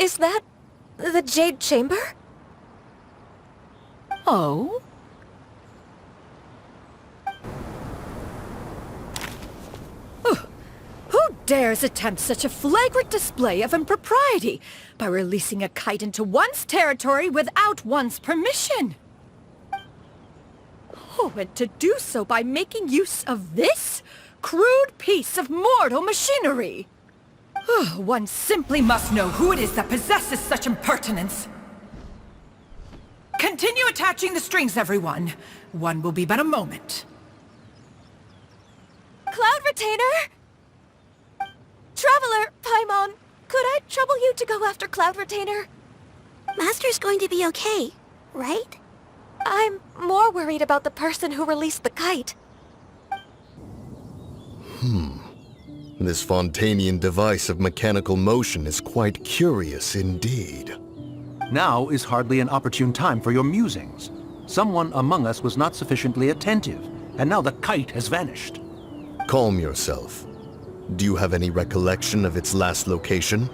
Is that the Jade Chamber? Oh? Who dares attempt such a flagrant display of impropriety by releasing a kite into one's territory without one's permission? Oh, and to do so by making use of this crude piece of mortal machinery! One simply must know who it is that possesses such impertinence. Continue attaching the strings, everyone. One will be but a moment. Cloud Retainer! Traveler, Paimon, could I trouble you to go after Cloud Retainer? Master's going to be okay, right? I'm more worried about the person who released the kite. This Fontanian device of mechanical motion is quite curious indeed. Now is hardly an opportune time for your musings. Someone among us was not sufficiently attentive, and now the kite has vanished. Calm yourself. Do you have any recollection of its last location?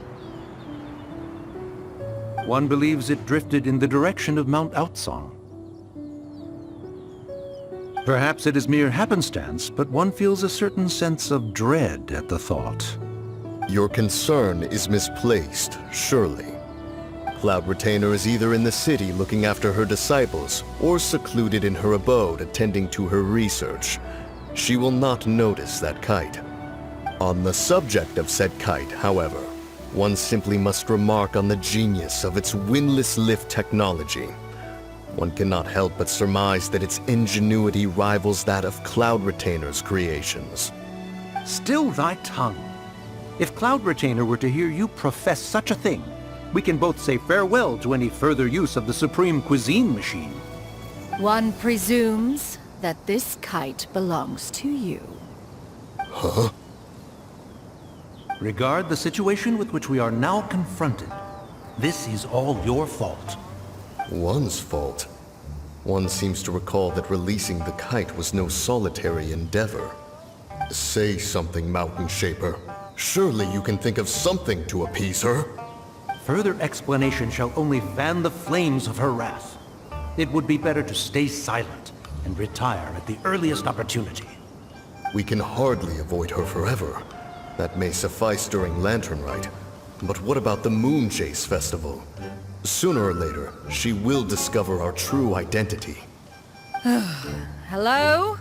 One believes it drifted in the direction of Mount Outsong. Perhaps it is mere happenstance, but one feels a certain sense of dread at the thought. Your concern is misplaced, surely. Cloud Retainer is either in the city looking after her disciples, or secluded in her abode attending to her research. She will not notice that kite. On the subject of said kite, however, one simply must remark on the genius of its windlass lift technology. One cannot help but surmise that its ingenuity rivals that of Cloud Retainer's creations. Still thy tongue. If Cloud Retainer were to hear you profess such a thing, we can both say farewell to any further use of the Supreme Cuisine Machine. One presumes that this kite belongs to you. Huh? Regard the situation with which we are now confronted. This is all your fault. One's fault. One seems to recall that releasing the kite was no solitary endeavor. Say something, Mountain Shaper. Surely you can think of something to appease her. Further explanation shall only fan the flames of her wrath. It would be better to stay silent and retire at the earliest opportunity. We can hardly avoid her forever. That may suffice during Lantern Rite. But what about the Moon Chase Festival? Sooner or later, she will discover our true identity. Hello?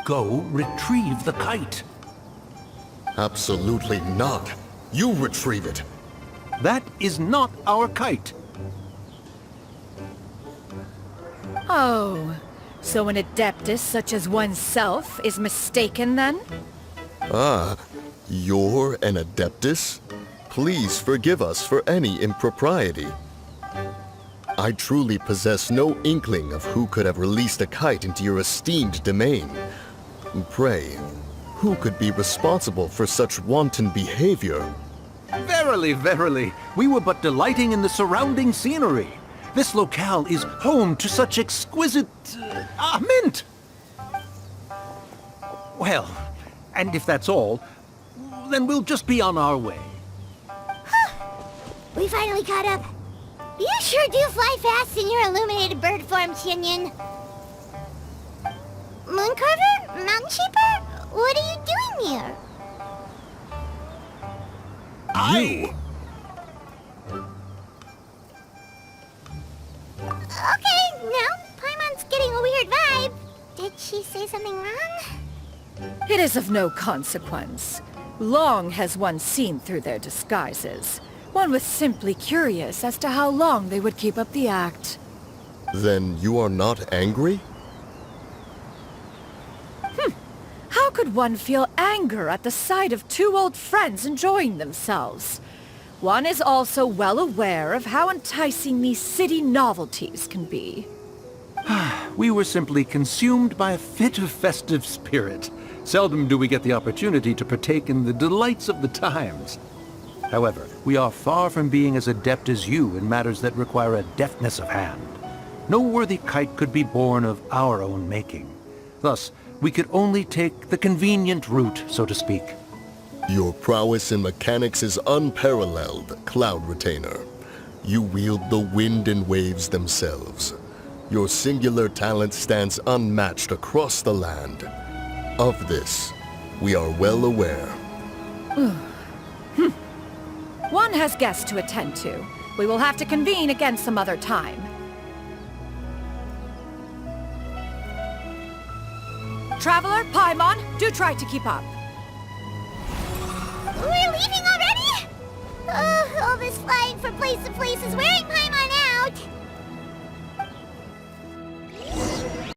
Go retrieve the kite. Absolutely not. You retrieve it. That is not our kite. Oh, so an Adeptus such as oneself is mistaken then? Ah, you're an Adeptus? Please forgive us for any impropriety. I truly possess no inkling of who could have released a kite into your esteemed domain. Pray, who could be responsible for such wanton behavior? Verily, verily, we were but delighting in the surrounding scenery. This locale is home to such exquisite... mint! Well, and if that's all, then we'll just be on our way. We finally caught up. You sure do fly fast in your illuminated bird form, Xianyan. Mooncarver? Mountain Shaper? What are you doing here? You! Okay, now Paimon's getting a weird vibe. Did she say something wrong? It is of no consequence. Long has one seen through their disguises. One was simply curious as to how long they would keep up the act. Then you are not angry? How could one feel anger at the sight of two old friends enjoying themselves? One is also well aware of how enticing these city novelties can be. We were simply consumed by a fit of festive spirit. Seldom do we get the opportunity to partake in the delights of the times. However, we are far from being as adept as you in matters that require a deftness of hand. No worthy kite could be born of our own making. Thus, we could only take the convenient route, so to speak. Your prowess in mechanics is unparalleled, Cloud Retainer. You wield the wind and waves themselves. Your singular talent stands unmatched across the land. Of this, we are well aware. One has guests to attend to. We will have to convene again some other time. Traveler, Paimon, do try to keep up. We're leaving already? All this flying from place to place is wearing Paimon